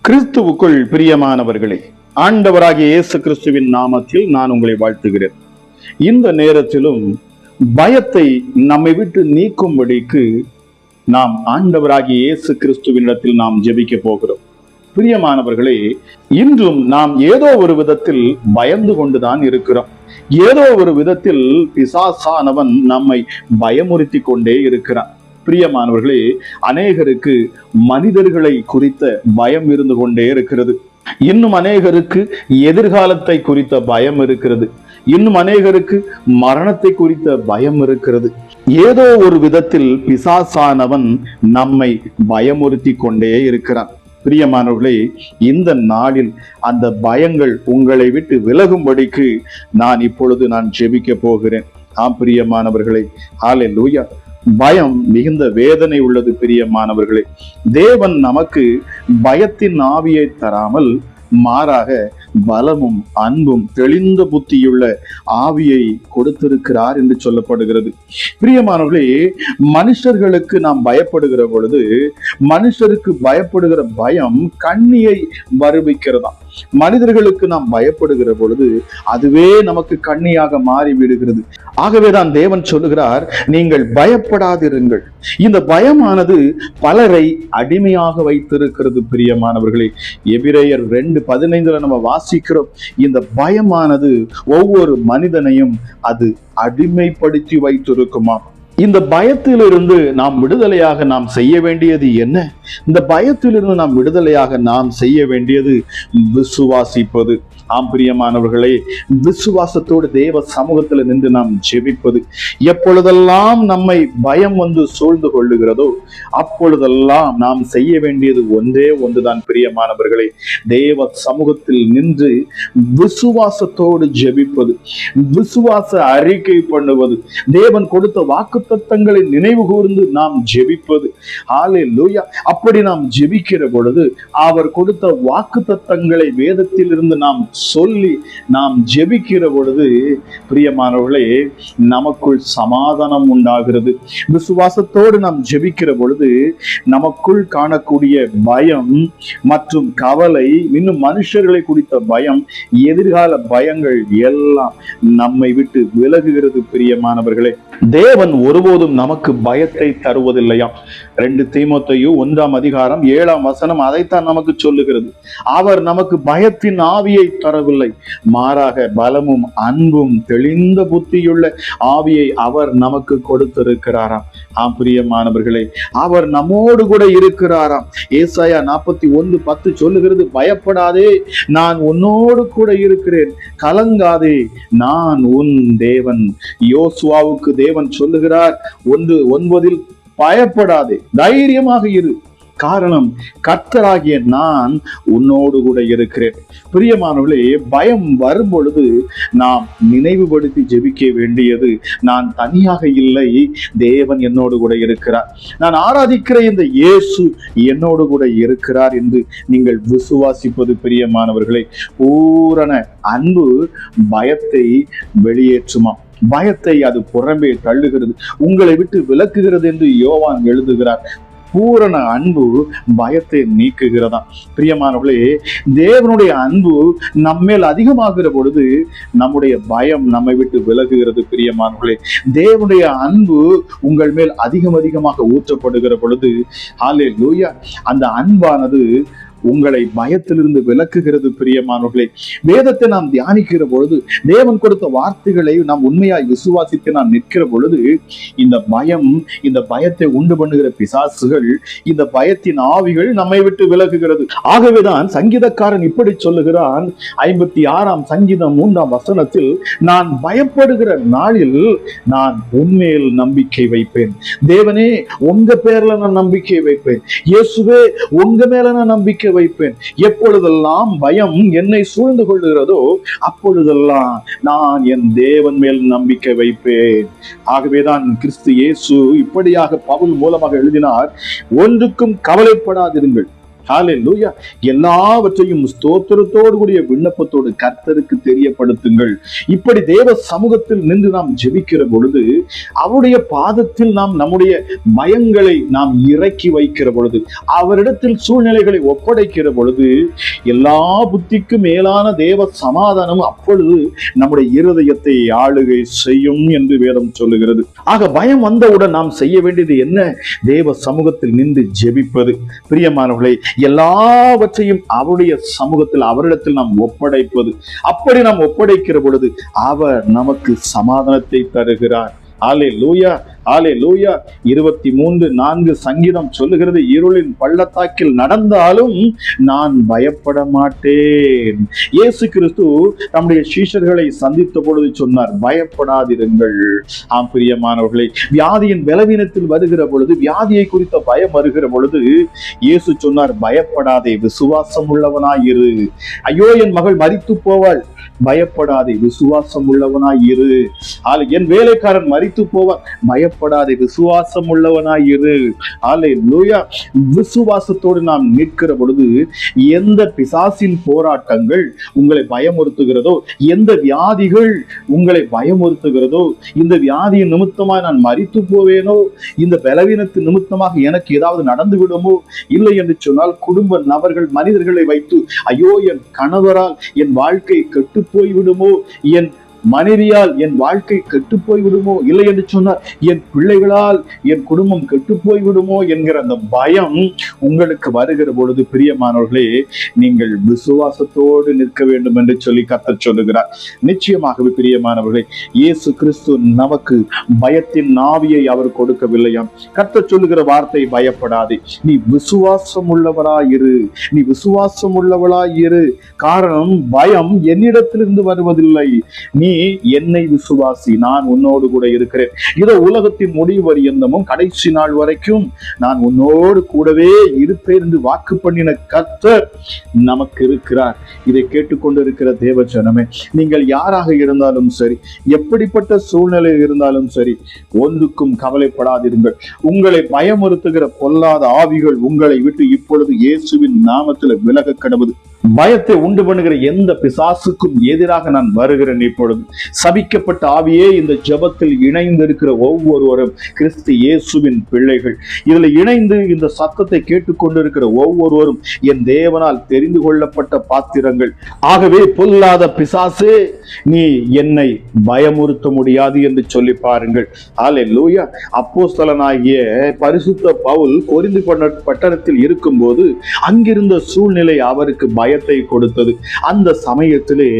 கிறிஸ்துவுக்குள் பிரியமானவர்களே, ஆண்டவராகிய இயேசு கிறிஸ்துவின் நாமத்தில் நான் உங்களை வாழ்த்துகிறேன். இந்த நேரத்திலும் பயத்தை நம்மை விட்டு நீக்கும்படிக்கு நாம் ஆண்டவராகிய இயேசு கிறிஸ்துவினிடத்தில் நாம் ஜெபிக்க போகிறோம். பிரியமானவர்களே, இன்றும் நாம் ஏதோ ஒரு விதத்தில் பயந்து கொண்டுதான் இருக்கிறோம். ஏதோ ஒரு விதத்தில் பிசாசானவன் நம்மை பயமுறுத்தி கொண்டே இருக்கிறான். பிரியமானவர்களே, அநேகருக்கு மனிதர்களை குறித்த பயம் இருந்து கொண்டே இருக்கிறது. இன்னும் அநேகருக்கு எதிர்காலத்தை குறித்த பயம் இருக்கிறது. இன்னும் அநேகருக்கு மரணத்தை குறித்த பயம் இருக்கிறது. ஏதோ ஒரு விதத்தில் பிசாசானவன் நம்மை பயமுறுத்தி கொண்டே இருக்கிறான். பிரியமானவர்களே, இந்த நாளில் அந்த பயங்கள் உங்களை விட்டு விலகும்படிக்கு நான் ஜெபிக்க போகிறேன். பிரியமானவர்களே, ஹல்லேலூயா. பயம் மிகுந்த வேதனை உள்ளது. பிரியமானவர்களே, தேவன் நமக்கு பயத்தின் ஆவியை தராமல் மாறாக பலமும் அன்பும் தெளிந்த புத்தியுள்ள ஆவியை கொடுத்திருக்கிறார் என்று சொல்லப்படுகிறது. பிரியமானவர்களே, மனுஷர்களுக்கு நாம் பயப்படுகிற பொழுது மனுஷருக்கு பயப்படுகிற பயம் கண்ணியை வருவிக்கிறதா. மனிதர்களுக்கு நாம் பயப்படுகிற பொழுது அதுவே நமக்கு கண்ணியாக மாறி விடுகிறது. ஆகவேதான் தேவன் சொல்லுகிறார், நீங்கள் பயப்படாதிருங்கள். இந்த பயமானது பலரை அடிமையாக வைத்திருக்கிறது. பிரியமானவர்களே, எபிரேயர் 2:15 நம்ம வாசிக்கிறோம். இந்த பயமானது ஒவ்வொரு மனிதனையும் அது அடிமைப்படுத்தி வைத்திருக்குமாம். இந்த பயத்திலிருந்து நாம் விடுதலையாக நாம் செய்ய வேண்டியது என்ன? இந்த பயத்திலிருந்து நாம் விடுதலையாக நாம் செய்ய வேண்டியது விசுவாசிப்பது. பிரியமானவர்களே, விசுவாசத்தோடு தேவ சமூகத்தில் நின்று நாம் ஜெபிப்பது. எப்பொழுதெல்லாம் நம்மை பயம் வந்து சூழ்ந்து கொள்ளுகிறதோ அப்பொழுதெல்லாம் நாம் செய்ய வேண்டியது ஒன்றே ஒன்றுதான். பிரியமானவர்களே, தேவ சமூகத்தில் நின்று விசுவாசத்தோடு ஜெபிப்பது, விசுவாச அறிக்கை பண்ணுவது, தேவன் கொடுத்த வாக்குத்தத்தங்களை நினைவு கூர்ந்து நாம் ஜெபிப்பது. ஹல்லேலூயா. அப்படி நாம் ஜெபிக்கிற பொழுது அவர் கொடுத்த வாக்குத்தத்தங்களை வேதத்தில் இருந்து நாம் சொல்லி நாம் ஜெபிக்கிற பொழுது பிரியமானவர்களே, நமக்குள் சமாதானம் உண்டாகிறது. விசுவாசத்தோடு நாம் ஜெபிக்கிற பொழுது நமக்குள் காணக்கூடிய பயம் மற்றும் கவலை, இன்னும் மனுஷர்களை குறித்த பயம், எதிர்கால பயங்கள் எல்லாம் நம்மை விட்டு விலகுகிறது. பிரியமானவர்களே, தேவன் ஒருபோதும் நமக்கு பயத்தை தருவதில்லையா. 2 தீமோத்தேயு 1:7 அதைத்தான் நமக்கு சொல்லுகிறது. அவர் நமக்கு பயத்தின் ஆவியை தரவில்லை, மாறாக பலமும் அன்பும் தெளிந்த புத்தியுள்ள ஆவியை அவர் நமக்கு கொடுத்திருக்கிறாராம். பிரியமானவர்களே, அவர் நம்மோடு கூட இருக்கிறாராம். ஏசாயா 41:10 சொல்லுகிறது, பயப்படாதே, நான் உன்னோடு கூட இருக்கிறேன், கலங்காதே, நான் உன் தேவன். யோசுவாவுக்கு தேவன் சொல்லுகிறார் 1:9, பயப்படாதே, தைரியமாக இரு, காரணம் கர்த்தராகிய நான் உன்னோடு கூட இருக்கிறேன். பிரியமானவர்களே, பயம் வரும் பொழுது நாம் நினைவுபடுத்தி ஜெபிக்க வேண்டியது, நான் தனியாக இல்லை, தேவன் என்னோடு கூட இருக்கிறார், நான் ஆராதிக்கிற இந்த இயேசு என்னோடு கூட இருக்கிறார் என்று நீங்கள் விசுவாசிப்பது. பிரியமானவர்களே, பூரண அன்பு பயத்தை வெளியேற்றுமா. பயத்தை அது புறம்பே தள்ளுகிறது, உங்களை விட்டு விலக்குகிறது என்று யோவான் எழுதுகிறார். பூரண அன்பு பயத்தை நீக்குகிறதா. பிரியமானவர்களே, தேவனுடைய அன்பு நம்மேல் அதிகமாகிற பொழுது நம்முடைய பயம் நம்மை விட்டு விலகுகிறது. பிரியமானவர்களே, தேவனுடைய அன்பு உங்கள் மேல் அதிகமாக ஊற்றப்படுகிற பொழுது ஹல்லேலூயா, அந்த அன்பானது உங்களை பயத்திலிருந்து விலக்குகிறது. பிரியமானவர்களே, வேதத்தை நாம் தியானிக்கிற பொழுது, தேவன் கொடுத்த வார்த்தைகளை நாம் உண்மையாய் விசுவாசித்து நாம் நிற்கிற பொழுது இந்த பயம், இந்த பயத்தை உண்டு பண்ணுகிற பிசாசுகள், இந்த பயத்தின் ஆவிகள் நம்மை விட்டு விலகுகிறது. ஆகவேதான் சங்கீதக்காரன் இப்படி சொல்லுகிறான், 56ஆம் சங்கீதம் 3:3, நான் பயப்படுகிற நாளில் நான் உன்மேல் நம்பிக்கை வைப்பேன். தேவனே, உங்க பேர்ல நான் நம்பிக்கை வைப்பேன். இயேசுவே, உங்க மேல நான் நம்பிக்கை வைப்பேன். எப்பொழுதெல்லாம் பயம் என்னை சூழ்ந்து கொள்ளுகிறதோ அப்பொழுதெல்லாம் நான் என் தேவன் மேல் நம்பிக்கை வைப்பேன். ஆகவேதான் கிறிஸ்து இயேசு இப்படியாக பவுல் மூலமாக எழுதினார், ஒன்றுக்கும் கவலைப்படாதிருங்கள், ஹல்லேலூயா. எல்லாவற்றையும் ஸ்தோத்திரத்தோடு கூடிய விண்ணப்பத்தோடு கர்த்தருக்கு தெரியப்படுத்துங்கள். இப்படி தேவ சமூகத்தில் நின்று நாம் ஜெபிக்கிற பொழுது, அவருடைய பாதத்தில் நாம் நம்முடைய பயங்களை நாம் இறக்கி வைக்கிற பொழுது, அவரிடத்தில் சூழ்நிலைகளை ஒப்படைக்கிற பொழுது, எல்லா புத்திக்கும் மேலான தேவ சமாதானம் அப்பொழுது நம்முடைய இருதயத்தை ஆளுகை செய்யும் என்று வேதம் சொல்லுகிறது. ஆக பயம் வந்தவுடன் நாம் செய்ய வேண்டியது என்ன? தேவ சமூகத்தில் நின்று ஜெபிப்பது. பிரியமானவர்களே, எல்லாவற்றையும் அவருடைய சமூகத்தில் அவரிடத்தில் நாம் ஒப்படைப்பது. அப்படி நாம் ஒப்படைக்கிற பொழுது அவர் நமக்கு சமாதானத்தை தருகிறார். ஹல்லேலூயா, ஹல்லேலூயா. 23:4 சங்கீதம் சொல்லுகிறது, இருளின் பள்ளத்தாக்கில் நடந்தாலும் நான் பயப்பட மாட்டேன். இயேசு கிறிஸ்து நம்முடைய சீஷர்களை சந்தித்த பொழுது சொன்னார், பயப்படாதிருங்கள். ஆம் பிரியமானவர்களே, வியாதியின் பலவீனத்தில் வருகிற பொழுது, வியாதியை குறித்த பயம் வருகிற பொழுது இயேசு சொன்னார், பயப்படாதே, விசுவாசம் உள்ளவனாயிரு. ஐயோ, என் மகள் மரித்து போவாள், பயப்படாதே, விசுவாசம் உள்ளவனாய் இரு. என் வேலைக்காரன் மரித்து போவான், பயப்படாதே, விசுவாசம் உள்ளவனாய் இரு. ஹல்லேலூயா. விசுவாசத்தோடு நாம் நிற்கிற பொழுது எந்த பிசாசின் போராட்டங்கள் உங்களை பயமுறுத்துகிறதோ, எந்த வியாதிகள் உங்களை பயமுறுத்துகிறதோ, இந்த வியாதியின் நிமித்தமாக நான் மரித்து போவேனோ, இந்த பலவீனத்தின் நிமித்தமாக எனக்கு ஏதாவது நடந்து விடுமோ, இல்லை என்று சொன்னால் குடும்ப நபர்கள் மனிதர்களை வைத்து, ஐயோ, என் கணவரால் என் வாழ்க்கை கெட்டு போய்விடுமோ, என் மனைவியால் என் வாழ்க்கை கெட்டு போய்விடுமோ, இல்லை என்று சொன்னால் என் பிள்ளைகளால் என் குடும்பம் கெட்டு போய்விடுமோ என்கிற அந்த பயம் உங்களுக்கு வருகிற பொழுது, பிரியமானவர்களே, நீங்கள் விசுவாசத்தோடு நிற்க வேண்டும் என்று சொல்லி கர்த்தர் சொல்லுகிறார். நிச்சயமாகவே பிரியமானவர்களே, இயேசு கிறிஸ்து நமக்கு பயத்தின் ஆவியை அவர் கொடுக்கவில்லையாம். கர்த்தர் சொல்லுகிற வார்த்தை, பயப்படாதே, நீ விசுவாசம் உள்ளவராயிரு, நீ விசுவாசம் உள்ளவளாயிரு. காரணம், பயம் என்னிடத்திலிருந்து வருவதில்லை, நீ என்னை விசுவாசி, நான் உன்னோடு கூட இருக்கிறேன். இதோ உலகத்தின் முடிவு பரியந்தமும் கடைசி நாள் வரைக்கும் நான் உன்னோடு கூடவே இருப்பேன் என்று வாக்கு பண்ணின கர்த்தர் நமக்கு இருக்கிறார். இதை கேட்டுக்கொண்டு இருக்கிற தேவ ஜனமே, நீங்கள் யாராக இருந்தாலும் சரி, எப்படிப்பட்ட சூழ்நிலை இருந்தாலும் சரி, ஒன்றுக்கும் கவலைப்படாதிருங்கள். உங்களை பயமுறுத்துகிற பொல்லாத ஆவிகள் உங்களை விட்டு இப்பொழுது இயேசுவின் நாமத்தில் விலக கடவுது. பயத்தை உண்டு பண்ணுகிற எந்த பிசாசுக்கும் எதிராக நான் வருகிறேன். இப்பொழுது சபிக்கப்பட்ட ஆவியே, இந்த ஜெபத்தில் இணைந்து இருக்கிற ஒவ்வொருவரும் கிறிஸ்து இயேசுவின் பிள்ளைகள். இதுல இணைந்து இந்த சத்தத்தை கேட்டுக்கொண்டு இருக்கிற ஒவ்வொருவரும் என் தேவனால் தெரிந்து கொள்ளப்பட்ட பாத்திரங்கள். ஆகவே பொல்லாத பிசாசே, நீ என்னை பயமுறுத்த முடியாது என்று சொல்லி பாருங்கள். ஹல்லேலூயா. அப்போஸ்தலனாகிய பரிசுத்த பவுல் கொரிந்து பட்டணத்தில் இருக்கும் போது அங்கிருந்த சூழ்நிலை அவருக்கு பயத்தை கொடுத்தது. அந்த சமயத்திலே,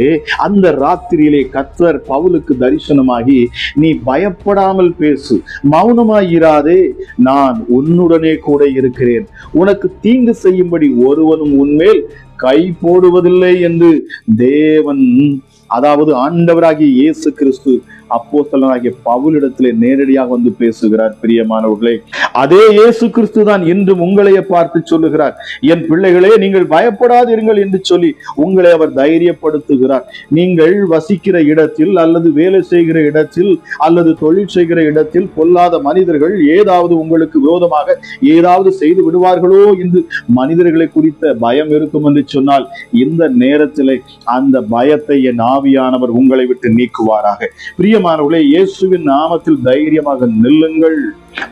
அந்த ராத்திரியிலே கர்த்தர் பவுலுக்கு தரிசனமாகி, நீ பயப்படாமல் பேசு, மௌனமாயிராதே, நான் உன்னுடனே கூட இருக்கிறேன், உனக்கு தீங்கு செய்யும்படி ஒருவனும் உன்மேல் கை போடுவதில்லை என்று தேவன், அதாவது ஆண்டவராகிய இயேசு கிறிஸ்து அப்போஸ்தலனாகிய பவுலிடத்திலே நேரடியாக வந்து பேசுகிறார். பிரியமானவர்களே, அதே இயேசு கிறிஸ்து தான் இன்றும் உங்களையே பார்த்து சொல்லுகிறார், என் பிள்ளைகளே, நீங்கள் பயப்படாதீர்கள் என்று சொல்லி உங்களை அவர் தைரியப்படுத்துகிறார். நீங்கள் வசிக்கிற இடத்தில், அல்லது வேலை செய்கிற இடத்தில், அல்லது தொழில் செய்கிற இடத்தில் பொல்லாத மனிதர்கள் ஏதாவது உங்களுக்கு விரோதமாக ஏதாவது செய்து விடுவார்களோ என்று மனிதர்களை குறித்த பயம் இருக்கும் என்று சொன்னால், இந்த நேரத்திலே அந்த பயத்தை என் ஆவியானவர் உங்களை விட்டு நீக்குவாராக. பிரியமானவர்களே, இயேசுவின் நாமத்தில் தைரியமாக நில்லுங்கள்.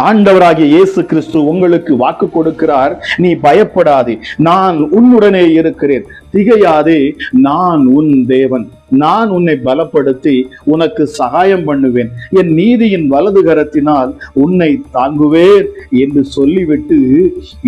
ஆண்டவராகிய இயேசு கிறிஸ்து உங்களுக்கு வாக்கு கொடுக்கிறார், நீ பயப்படாதே, நான் உன்னுடனே இருக்கிறேன், திகையாதே, நான் உன் தேவன், நான் உன்னை பலப்படுத்தி உனக்கு சகாயம் பண்ணுவேன், என் நீதியின் வலது கரத்தினால் உன்னை தாங்குவேன் என்று சொல்லிவிட்டு,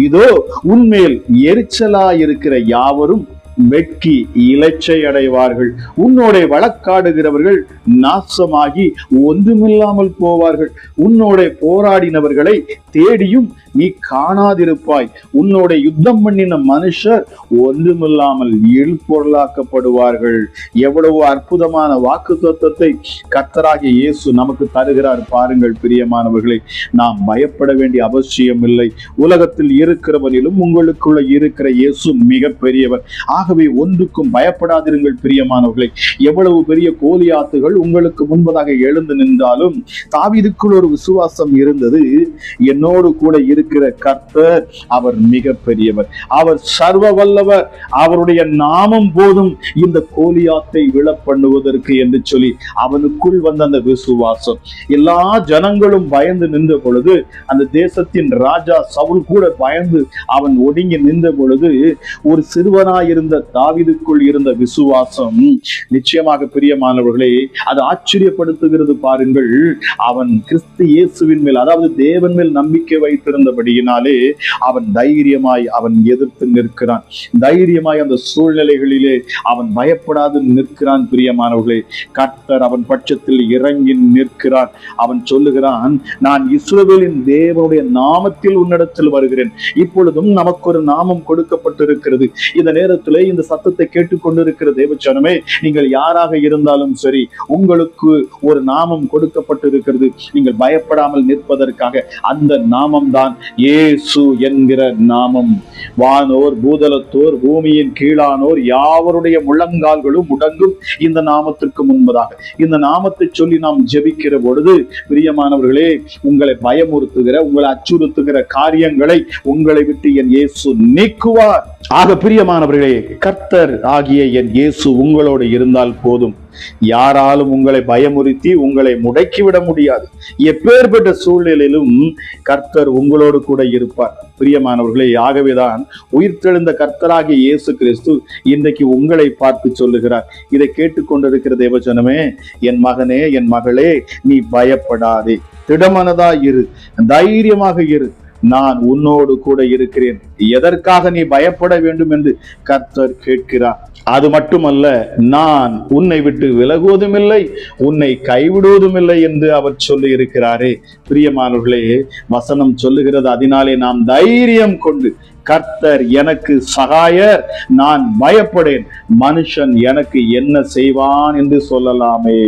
இதோ உன்மேல் எரிச்சலாயிருக்கிற யாவரும் வெட்கி இலச்சை அடைவார்கள், உன்னோட வழக்காடுகிறவர்கள் நாசமாகி ஒன்றுமில்லாமல் போவார்கள், உன்னோட போராடினவர்களை தேடியும் நீ காணாதிருப்பாய், உன்னோட யுத்தம் பண்ணின மனுஷர் ஒன்றுமில்லாமல் இழ்பொருளாக்கப்படுவார்கள். எவ்வளவு அற்புதமான வாக்கு தத்துவத்தை கர்த்தராகிய இயேசு நமக்கு தருகிறார் பாருங்கள். பிரியமானவர்களை, நாம் பயப்பட வேண்டிய அவசியம் இல்லை. உலகத்தில் இருக்கிறவனிலும் உங்களுக்குள்ள இருக்கிற இயேசு மிக பெரியவர். ஆகவே ஒன்றுக்கும் பயப்படாதிருங்கள். பிரியமானவர்களை, எவ்வளவு பெரிய கோலியாத்துகள் உங்களுக்கு முன்பதாக எழுந்து நின்றாலும் தாவீதுக்குள் ஒரு விசுவாசம் இருந்தது, என்னோடு கூட இருக்கிற கர்த்தர் அவர் மிக பெரியவர், அவர் சர்வ வல்லவர், அவருடைய நாமம் போதும் இந்த கோலியாத்தை விழ பண்ணுவதற்கு என்று சொல்லி அவனுக்குள் வந்த அந்த விசுவாசம். எல்லா ஜனங்களும் பயந்து நின்ற பொழுது, அந்த தேசத்தின் ராஜா சவுல் கூட பயந்து அவன் ஒடுங்கி நின்ற பொழுது, ஒரு சிறுவனாயிருந்த தாவீதுக்குள் இருந்த விசுவாசம் நிச்சயமாக பிரியமானவர்களே அது ஆச்சரியப்படுத்துகிறது. பாருங்கள், அவன் கிறிஸ்து இயேசுவின் மேல், அதாவது தேவன் மேல் நம்பிக்கை வைத்திருந்தபடியினாலே அவன் தைரியமாய் அவன் எதிர்த்து நிற்கிறான். தைரியமாய் அந்த சூழ்நிலைகளிலே அவன் பயப்படாது நிற்கிறான். பிரியமானவர்களே, கர்த்தர் அவன் பட்சத்தில் இறங்கி நிற்கிறான். அவன் சொல்லுகிறான், நான் இஸ்ரவேலின் தேவனுடைய நாமத்தில் உன்னிடத்தில் வருகிறேன். இப்பொழுதும் நமக்கு ஒரு நாமம் கொடுக்கப்பட்டிருக்கிறது. இந்த நேரத்திலே இந்த சத்தத்தை கேட்டுக்கொண்டிருக்கிற தேவச்சனமே, நீங்கள் யாராக இருந்தாலும் சரி, உங்களுக்கு ஒரு நாமம் கொடுக்கப்பட்டிருக்கிறது. நீங்கள் பயப்படாமல் நிற்பதற்காக. அந்த நாமம் தான் இயேசு என்கிற நாமம். வானோர் பூதலத்தோர் பூமியின் கீழானோர் யாவருடைய முழங்கால்களும் முடங்கும் இந்த நாமத்திற்கு முன்பதாக. இந்த நாமத்தை சொல்லி நாம் ஜெபிக்கிற பொழுது பிரியமானவர்களே, உங்களை பயமுறுத்துகிற, உங்களை அச்சுறுத்துகிற காரியங்களை உங்களை விட்டு என் இயேசு நீக்குவார். ஆக பிரியமானவர்களே, கர்த்தர் ஆகிய என் இயேசு உங்களோடு இருந்தால் போதும். யாராலும் உங்களை பயமுறுத்தி உங்களை முடக்கிவிட முடியாது. எப்பேற்பட்ட சூழ்நிலையிலும் கர்த்தர் உங்களோடு கூட இருப்பார். பிரியமானவர்களே, ஆகவேதான் உயிர்த்தெழுந்த கர்த்தராகிய இயேசு கிறிஸ்து இன்றைக்கு உங்களை பார்த்து சொல்லுகிறார். இதை கேட்டுக்கொண்டிருக்கிற தேவஜனமே, என் மகனே, என் மகளே, நீ பயப்படாதே, திடமனதாய் இரு, தைரியமாக இரு, நான் உன்னோடு கூட இருக்கிறேன். எதற்காக நீ பயப்பட வேண்டும் என்று கர்த்தர் கேட்கிறார். அது மட்டுமல்ல, நான் உன்னை விட்டு விலகுவதும் இல்லை, உன்னை கைவிடுவதும் இல்லை என்று அவர் சொல்லி இருக்கிறாரே. பிரியமானவர்களே, வசனம் சொல்லுகிறது, அதனாலே நாம் தைரியம் கொண்டு, கர்த்தர் எனக்கு சகாயர், நான் பயப்படேன், மனுஷன் எனக்கு என்ன செய்வான் என்று சொல்லலாமே.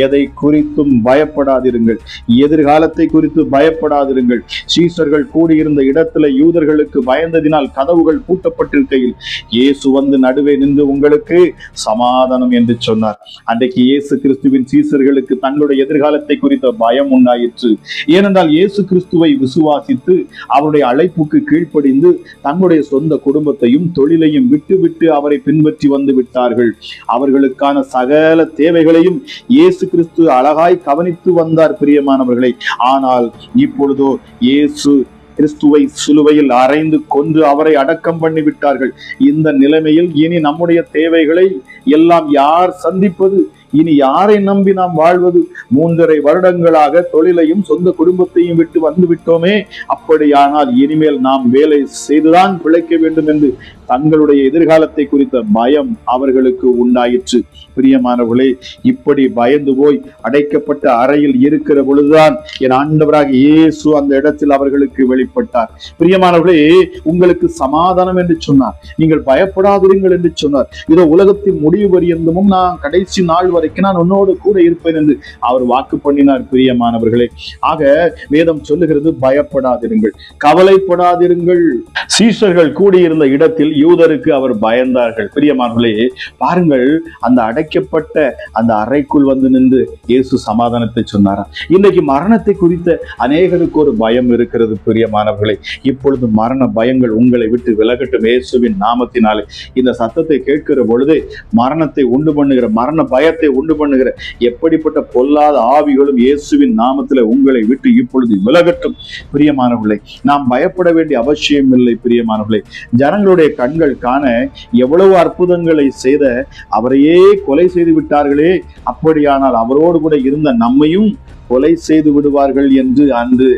எதை குறித்தும் பயப்படாதிருங்கள், எதிர்காலத்தை குறித்து பயப்படாதிருங்கள். சீசர்கள் கூடியிருந்த இடத்துல யூதர்களுக்கு பயந்ததினால் கதவுகள் பூட்டப்பட்டிருக்கையில் இயேசு வந்து நடுவே நின்று உங்களுக்கு சமாதானம் என்று சொன்னார். அன்றைக்கு இயேசு கிறிஸ்துவின் சீசர்களுக்கு தங்களுடைய எதிர்காலத்தை குறித்த பயம் உண்டாயிற்று. ஏனென்றால் இயேசு கிறிஸ்துவை விசுவாசித்து அவருடைய அழைப்புக்கு கீழ்ப்படிந்து தங்களுடைய சொந்த குடும்பத்தையும் தொழிலையும் விட்டு அவரை பின்பற்றி வந்து விட்டார்கள். அவர்களுக்கான சகல தேவைகளையும் இயேசு கிறிஸ்து அழகாய் கவனித்து வந்தார். பிரியமானவர்களை, ஆனால் இப்பொழுதோ இயேசு கிறிஸ்துவை சிலுவையில் அறைந்து கொன்று அவரை அடக்கம் பண்ணி விட்டார்கள். இந்த நிலைமையில் இனி நம்முடைய தேவைகளை எல்லாம் யார் சந்திப்பது? இனி யாரை நம்பி நாம் வாழ்வது? 3.5 வருடங்களாக தொழிலையும் சொந்த குடும்பத்தையும் விட்டு வந்து விட்டோமே. அப்படியானால் இனிமேல் நாம் வேலை செய்துதான் பிழைக்க வேண்டும் என்று தங்களுடைய எதிர்காலத்தை குறித்த பயம் அவர்களுக்கு உண்டாயிற்று. பிரியமானவர்களே, இப்படி பயந்து போய் அடைக்கப்பட்ட அறையில் இருக்கிற பொழுதுதான் என் ஆண்டவராக இயேசு அந்த இடத்தில் அவர்களுக்கு வெளிப்பட்டார். பிரியமானவர்களே, உங்களுக்கு சமாதானம் என்று சொன்னார், நீங்கள் பயப்படாதிருங்கள் என்று சொன்னார். இதோ உலகத்தின் முடிவு பரியந்தமும் நான் கடைசி நாள் வரைக்கும் நான் உன்னோடு கூட இருப்பேன் என்று அவர் வாக்கு பண்ணினார். பிரியமானவர்களே, ஆக வேதம் சொல்லுகிறது, பயப்படாதிருங்கள், கவலைப்படாதிருங்கள். சீஷர்கள் கூடியிருந்த இடத்தில் யூதருக்கு அவர் பயந்தார்கள். பிரியமானவர்களே, பாருங்கள், அந்த அடைக்கப்பட்ட அந்த அறைக்குள் வந்து நின்று இயேசு சமாதானத்தை சொன்னாராம். இன்னைக்கு மரணத்தை குறித்த அநேகருக்கு ஒரு பயம் இருக்கிறது. பிரியமானவர்களே, இப்பொழுது மரண பயங்கள் உங்களை விட்டு விலகட்டும் இயேசுவின் நாமத்தினாலே. இந்த சத்தத்தை கேட்கிற பொழுது மரணத்தை உண்டு பண்ணுகிற, மரண பயத்தை உண்டு பண்ணுகிற எப்படிப்பட்ட பொல்லாத ஆவிகளும் இயேசுவின் நாமத்தில் உங்களை விட்டு இப்பொழுது விலகட்டும். பிரியமானவர்களே, நாம் பயப்பட வேண்டிய அவசியம் இல்லை. பிரியமானவர்களே, ஜனங்களுடைய கண்கள் காண எவ்வளவு அற்புதங்களை செய்த அவரையே கொலை செய்து விட்டார்களே, அப்படியானால் அவரோடு கூட இருந்த நம்மையும் கொலை செய்து விடுவார்கள் என்று அன்று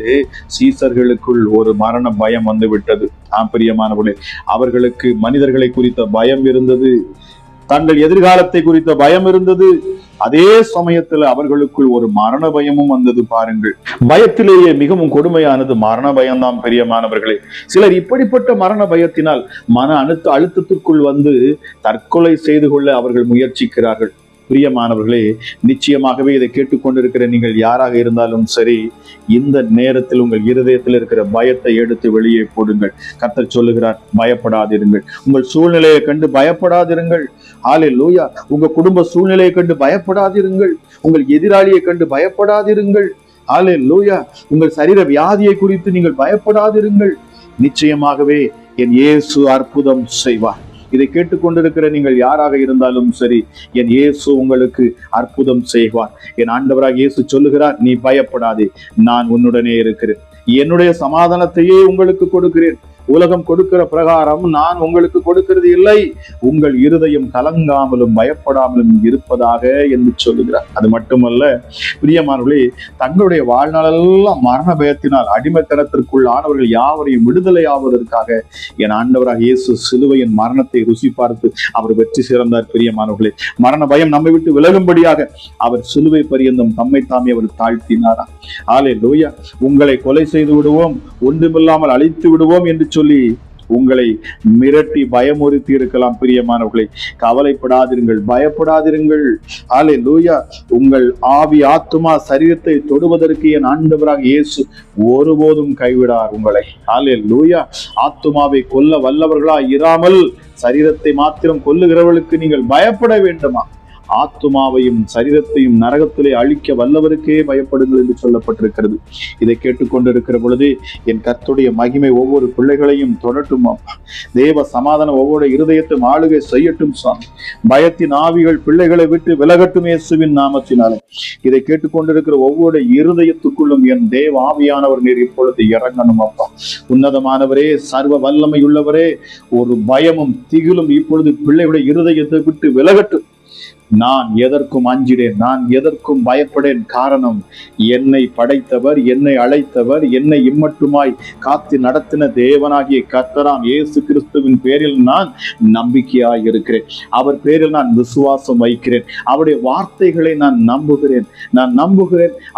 சீசர்களுக்குள் ஒரு மரண பயம் வந்து விட்டது. பிரியமானவர்களே, அவர்களுக்கு மனிதர்களை குறித்த பயம் இருந்தது, தங்கள் எதிர்காலத்தை குறித்த பயம் இருந்தது. அதே சமயத்துல அவர்களுக்குள் ஒரு மரண பயமும் வந்தது. பாருங்கள், பயத்திலேயே மிகவும் கொடுமையானது மரண பயம்தான். பிரியமானவர்களே, சிலர் இப்படிப்பட்ட மரண பயத்தினால் மன அழுத்தத்திற்குள் வந்து தற்கொலை செய்து கொள்ள அவர்கள் முயற்சிக்கிறார்கள். பிரியமானவர்களே, நிச்சயமாகவே இதை கேட்டுக்கொண்டிருக்கிற நீங்கள் யாராக இருந்தாலும் சரி, இந்த நேரத்தில் உங்கள் இருதயத்தில் இருக்கிற பயத்தை எடுத்து வெளியே போடுங்கள். கர்த்தர் சொல்லுகிறார், பயப்படாதிருங்கள். உங்கள் சூழ்நிலையை கண்டு பயப்படாதிருங்கள். ஹல்லேலூயா. உங்க குடும்ப சூழ்நிலையை கண்டு பயப்படாதிருங்கள். உங்கள் எதிராளியை கண்டு பயப்படாதிருங்கள். அல்லேலூயா. உங்கள் சரீர வியாதியை குறித்து நீங்கள் பயப்படாதிருங்கள். நிச்சயமாகவே என் இயேசு அற்புதம் செய்வார். இதை கேட்டுக்கொண்டிருக்கிற நீங்கள் யாராக இருந்தாலும் சரி, என் இயேசு உங்களுக்கு அற்புதம் செய்வார். என் ஆண்டவராக இயேசு சொல்லுகிறார், நீ பயப்படாதே, நான் உன்னுடனே இருக்கிறேன். என்னுடைய சமாதானத்தையே உங்களுக்கு கொடுக்கிறேன். உலகம் கொடுக்கிற பிரகாரம் நான் உங்களுக்கு கொடுக்கிறது இல்லை. உங்கள் இருதயம் கலங்காமலும் பயப்படாமலும் இருப்பதாக என்று சொல்லுகிறார். அது மட்டுமல்ல பிரியமானவர்களே, தங்களுடைய வாழ்நாளெல்லாம் மரண பயத்தினால் அடிமைத்தனத்திற்குள் ஆனவர்கள் யாவரையும் விடுதலை ஆவதற்காக என் ஆண்டவராக இயேசு சிலுவையின் மரணத்தை ருசி பார்த்து அவர் வெற்றி சிறந்தார். பிரியமானவர்களே, மரண பயம் நம்மை விட்டு விலகும்படியாக அவர் சிலுவை பரியந்தம் தம்மை தாமே அவர் தாழ்த்தினாராம். அல்லேலூயா. உங்களை கொலை செய்து விடுவோம், ஒன்றுமில்லாமல் அழித்து விடுவோம் என்று சொல்லி உங்களை மிரட்டி பயமுறுத்தி இருக்கலாம். பிரியமானவர்களை, கவலைப்படாதிருங்கள், பயப்படாதிருங்கள். அல்லேலூயா. உங்கள் ஆவி ஆத்துமா சரீரத்தை தொடுவதற்கு என் ஆண்டவராக இயேசு ஒருபோதும் கைவிடார் உங்களை. அல்லேலூயா. ஆத்துமாவை கொல்ல வல்லவர்களாய் இராமல் சரீரத்தை மாத்திரம் கொல்லுகிறவர்களுக்கு நீங்கள் பயப்பட வேண்டுமா? ஆத்துமாவையும் சரீரத்தையும் நரகத்திலே அழிக்க வல்லவருக்கே பயப்படுங்கள் என்று சொல்லப்பட்டிருக்கிறது. இதை கேட்டுக்கொண்டிருக்கிற பொழுது என் கர்த்தருடைய மகிமை ஒவ்வொரு பிள்ளைகளையும் தொடட்டும். தேவ சமாதானம் ஒவ்வொரு இருதயத்தையும் ஆளுகை செய்யட்டும் சுவாமி. பயத்தின் ஆவிகள் பிள்ளைகளை விட்டு விலகட்டும் இயேசுவின் நாமத்தினாலே. இதை கேட்டுக்கொண்டிருக்கிற ஒவ்வொரு இருதயத்துக்குள்ளும் என் தேவ ஆவியானவர் நீர் இப்பொழுது இறங்கணும் அப்பா. உன்னதமானவரே, சர்வ வல்லமை உள்ளவரே, ஒரு பயமும் திகிலும் இப்பொழுது பிள்ளைகளுடைய இருதயத்தை விட்டு விலகட்டும். நான் எதற்கும் அஞ்சிடேன், நான் எதற்கும் பயப்படேன். காரணம், என்னை படைத்தவர், என்னை அழைத்தவர், என்னை இம்மட்டுமாய் காத்து நடத்தின தேவனாகிய கர்த்தராம் இயேசு கிறிஸ்துவின் பேரில் நான் நம்பிக்கையாய் இருக்கிறேன். அவர் பேரில் நான் விசுவாசம் வைக்கிறேன். அவருடைய வார்த்தைகளை நான் நம்புகிறேன்.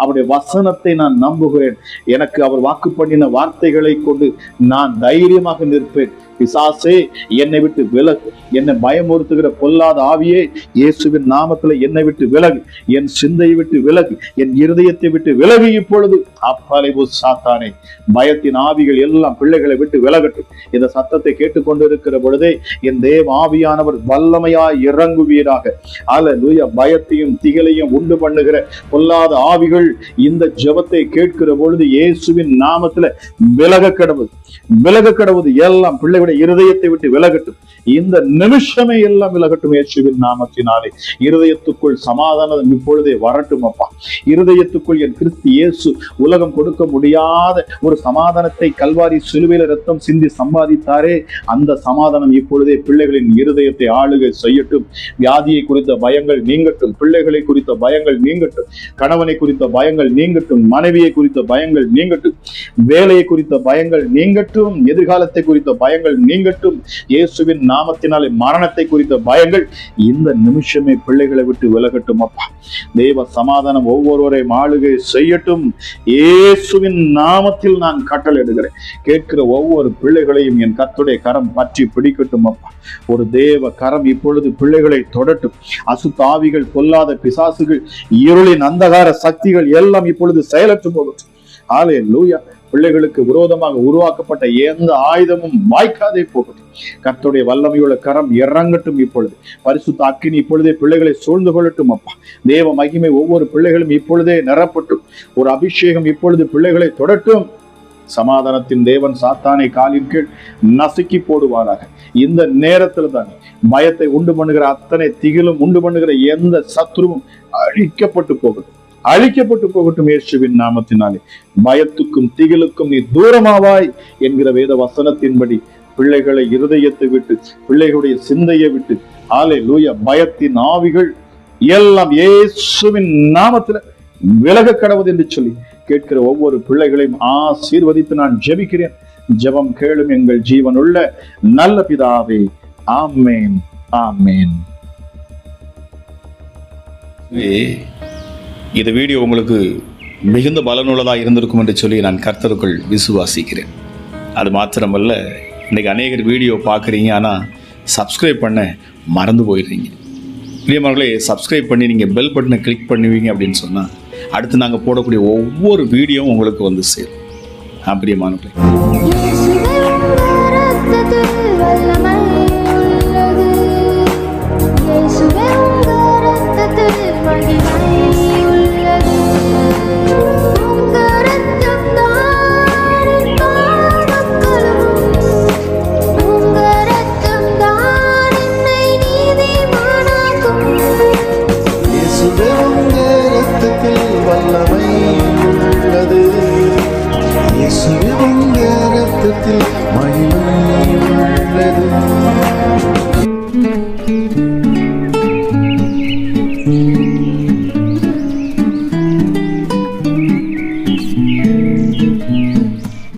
அவருடைய வசனத்தை நான் நம்புகிறேன். எனக்கு அவர் வாக்கு பண்ணின வார்த்தைகளை கொண்டு நான் தைரியமாக நிற்பேன். பிசாசே, என்னை விட்டு விலகு. என்னை பயமுறுத்துகிற பொல்லாத ஆவியே, இயேசுவின் நாமத்துல என்னை விட்டு விலகு. என் சிந்தையை விட்டு விலகு. என் இருதயத்தை விட்டு விலகு இப்பொழுது. அப்பலைபு சாத்தானே, பயத்தின் ஆவிகள் எல்லாம் பிள்ளைகளை விட்டு விலகட்டும். இந்த சத்தத்தை கேட்டுக்கொண்டிருக்கிற பொழுதே என் தேவ ஆவியானவர் வல்லமையாய் இறங்குவீராக. அல்லேலூயா. பயத்தையும் திகழையும் உண்டு பண்ணுகிற பொல்லாத ஆவிகள் இந்த ஜெபத்தை கேட்கிற பொழுது இயேசுவின் நாமத்துல விலக கடவுது. எல்லாம் பிள்ளைகளுடைய இருதயத்தை விட்டு விலகட்டும். இந்த நிமிஷமே எல்லாம் விலகட்டும் இயேசுவின் நாமத்தினாலே. இருதயத்துக்குள் சமாதானம் இப்பொழுதே வரட்டும் அப்பா. இருதயத்துக்குள் என் கிறிஸ்து இயேசு உலகம் கொடுக்க முடியாத ஒரு சமாதானத்தை கல்வாரி சிலுவையில ரத்தம் சிந்தி சம்பாதித்தாரே, அந்த சமாதானம் இப்பொழுதே பிள்ளைகளின் இருதயத்தை ஆளுகை செய்யட்டும். வியாதியை குறித்த பயங்கள் நீங்கட்டும். பிள்ளைகளை குறித்த பயங்கள் நீங்கட்டும். கணவனை குறித்த பயங்கள் நீங்கட்டும். மனைவியை குறித்த பயங்கள் நீங்கட்டும். வேலையை குறித்த பயங்கள் நீங்கட்டும். எதிர்காலத்தை குறித்த பயங்கள் நீங்கட்டும். இயேசுவின் நாமத்தினாலே மரணத்தை குறித்த பயங்கள் இந்த நிமிஷமே பிள்ளைகளை விட்டு விலகட்டும் அப்பா. தேவ சமாதானம் ஒவ்வொருவரையும் ஆளுகை செய்யட்டும். இயேசுவின் நாமத்தில் நான் கட்டளையிடுகிறேன். கேட்கிற ஒவ்வொரு பிள்ளைகளையும் என் கர்த்தருடைய கரம் பற்றி பிடிக்கட்டும் அப்பா. ஒரு தேவ கரம் இப்பொழுது பிள்ளைகளை தொடட்டும். அசுத்த ஆவிகள், பொல்லாத பிசாசுகள், இருளின் அந்தகார சக்திகள் எல்லாம் இப்பொழுது செயலற்று போகட்டும். அல்லேலூயா. பிள்ளைகளுக்கு விரோதமாக உருவாக்கப்பட்ட எந்த ஆயுதமும் வாய்க்காதே போகட்டும். கர்த்தருடைய வல்லமையுள்ள கரம் இறங்கட்டும் இப்பொழுது. பரிசுத்த அக்கினி இப்பொழுதே பிள்ளைகளை சூழ்ந்து கொள்ளட்டும் அப்பா. தேவ மகிமை ஒவ்வொரு பிள்ளைகளும் இப்பொழுதே நிரப்பட்டும். ஒரு அபிஷேகம் இப்பொழுது பிள்ளைகளை தொடட்டும். சமாதானத்தின் தேவன் சாத்தானை காலின் கீழ் நசுக்கி போடுவாராக. இந்த நேரத்தில் தான் பயத்தை உண்டு பண்ணுகிற அத்தனை திகிலும் உண்டு பண்ணுகிற எந்த சத்ருவும் அழிக்கப்பட்டு போகட்டும் இயேசுவின் நாமத்தினாலே. பயத்துக்கும் திகிலுக்கும் நீ தூரமாவாய் என்கிற வேத வசனத்தின்படி பிள்ளைகளை இருதயத்தை விட்டு, பிள்ளைகளுடைய சிந்தையை விட்டு, அல்லேலூயா, பயத்தின் ஆவிகள் எல்லாம் இயேசுவின் நாமத்துல விலக கடவுது என்று சொல்லி கேட்கிற ஒவ்வொரு பிள்ளைகளையும் ஆசீர்வதித்து நான் ஜெபிக்கிறேன். ஜெபம் கேளும் எங்கள் ஜீவனுள்ள நல்ல பிதாவே. ஆமென், ஆமென். இந்த வீடியோ உங்களுக்கு மிகுந்த பலனுள்ளதாக இருந்திருக்கும் என்று சொல்லி நான் கர்த்தருக்குள் விசுவாசிக்கிறேன். அது மாத்திரமல்ல, இன்றைக்கி அநேகர் வீடியோ பார்க்குறீங்க, ஆனால் சப்ஸ்கிரைப் பண்ண மறந்து போயிடுறீங்க. பிரியமானவர்களே, சப்ஸ்கிரைப் பண்ணி நீங்கள் பெல் பட்டனை கிளிக் பண்ணுவீங்க அப்படின்னு சொன்னால் அடுத்து நாங்கள் போடக்கூடிய ஒவ்வொரு வீடியோவும் உங்களுக்கு வந்து சேரும். பிரியமானவர்களே,